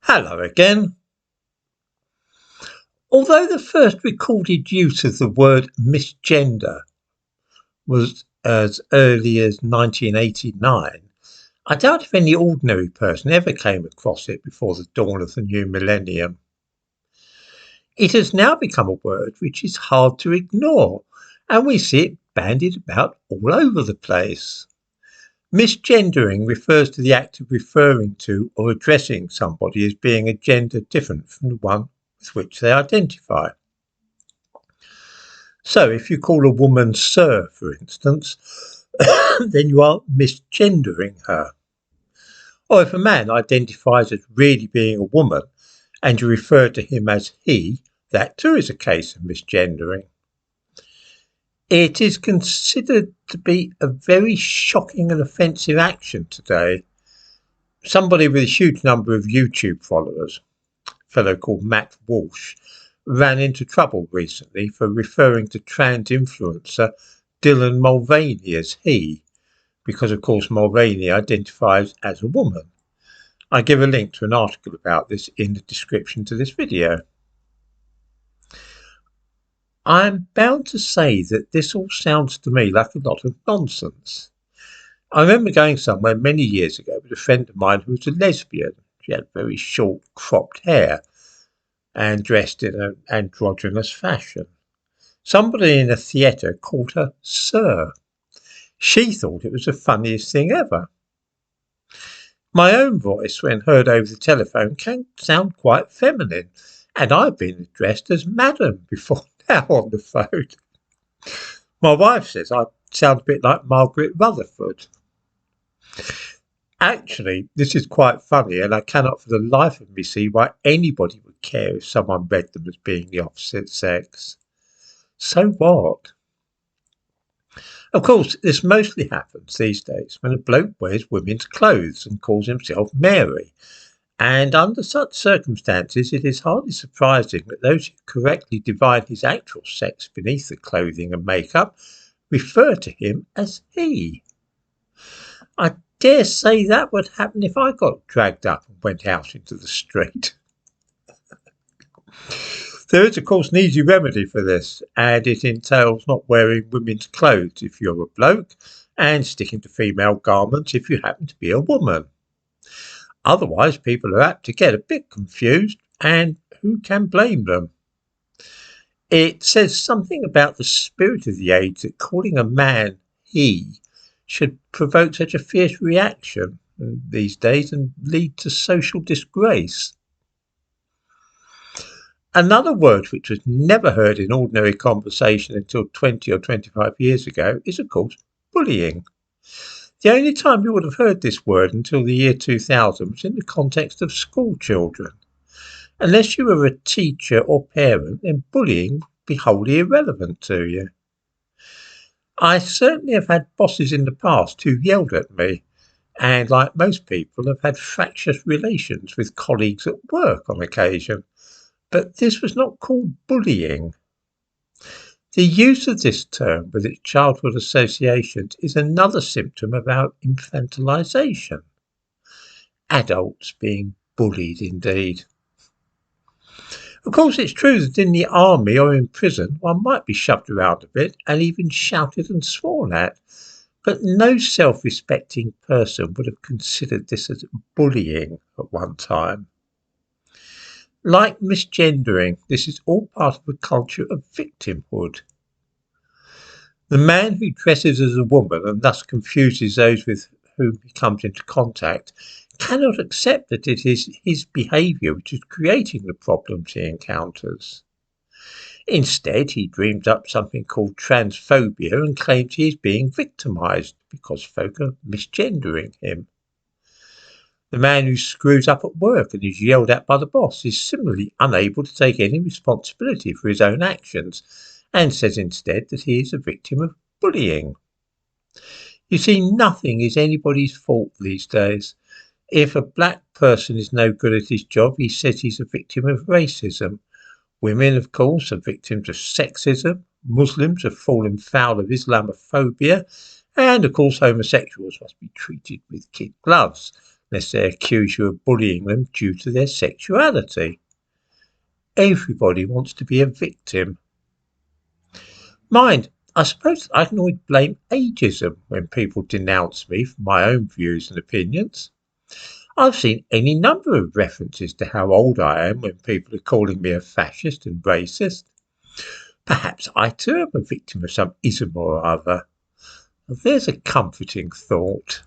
Hello again. Although the first recorded use of the word misgender was as early as 1989, I doubt if any ordinary person ever came across it before the dawn of the new millennium. It has now become a word which is hard to ignore, and we see it bandied about all over the place. Misgendering refers to the act of referring to or addressing somebody as being a gender different from the one with which they identify. So if you call a woman sir, for instance, then you are misgendering her. Or if a man identifies as really being a woman and you refer to him as he, that too is a case of misgendering. It is considered to be a very shocking and offensive action today. Somebody with a huge number of YouTube followers, a fellow called Matt Walsh, ran into trouble recently for referring to trans influencer Dylan Mulvaney as he, because of course Mulvaney identifies as a woman. I give a link to an article about this in the description to this video. I'm bound to say that this all sounds to me like a lot of nonsense. I remember going somewhere many years ago with a friend of mine who was a lesbian. She had very short cropped hair and dressed in an androgynous fashion. Somebody in a theatre called her Sir. She thought it was the funniest thing ever. My own voice, when heard over the telephone, can sound quite feminine, and I've been addressed as Madam before now on the phone. My wife says I sound a bit like Margaret Rutherford. Actually, this is quite funny, and I cannot for the life of me see why anybody would care if someone read them as being the opposite sex. So what? Of course, this mostly happens these days when a bloke wears women's clothes and calls himself Mary. And under such circumstances, it is hardly surprising that those who correctly divine his actual sex beneath the clothing and makeup refer to him as he. I dare say that would happen if I got dragged up and went out into the street. There is, of course, an easy remedy for this, and it entails not wearing women's clothes if you're a bloke, and sticking to female garments if you happen to be a woman. Otherwise, people are apt to get a bit confused, and who can blame them? It says something about the spirit of the age that calling a man he should provoke such a fierce reaction these days and lead to social disgrace. Another word which was never heard in ordinary conversation until 20 or 25 years ago is, of course, bullying. The only time you would have heard this word until the year 2000 was in the context of school children. Unless you were a teacher or parent, then bullying would be wholly irrelevant to you. I certainly have had bosses in the past who yelled at me, and like most people, have had fractious relations with colleagues at work on occasion. But this was not called bullying. The use of this term with its childhood associations is another symptom of our infantilization. Adults being bullied indeed. Of course, it's true that in the army or in prison one might be shoved around a bit and even shouted and sworn at, but no self-respecting person would have considered this as bullying at one time. Like misgendering, this is all part of a culture of victimhood. The man who dresses as a woman and thus confuses those with whom he comes into contact cannot accept that it is his behaviour which is creating the problems he encounters. Instead, he dreams up something called transphobia and claims he is being victimised because folk are misgendering him. The man who screws up at work and is yelled at by the boss is similarly unable to take any responsibility for his own actions and says instead that he is a victim of bullying. You see, nothing is anybody's fault these days. If a black person is no good at his job, he says he's a victim of racism. Women, of course, are victims of sexism. Muslims have fallen foul of Islamophobia. And, of course, homosexuals must be treated with kid gloves. unless they accuse you of bullying them due to their sexuality. Everybody wants to be a victim. Mind, I suppose I can always blame ageism when people denounce me for my own views and opinions. I've seen any number of references to how old I am when people are calling me a fascist and racist. Perhaps I too am a victim of some ism or other. There's a comforting thought.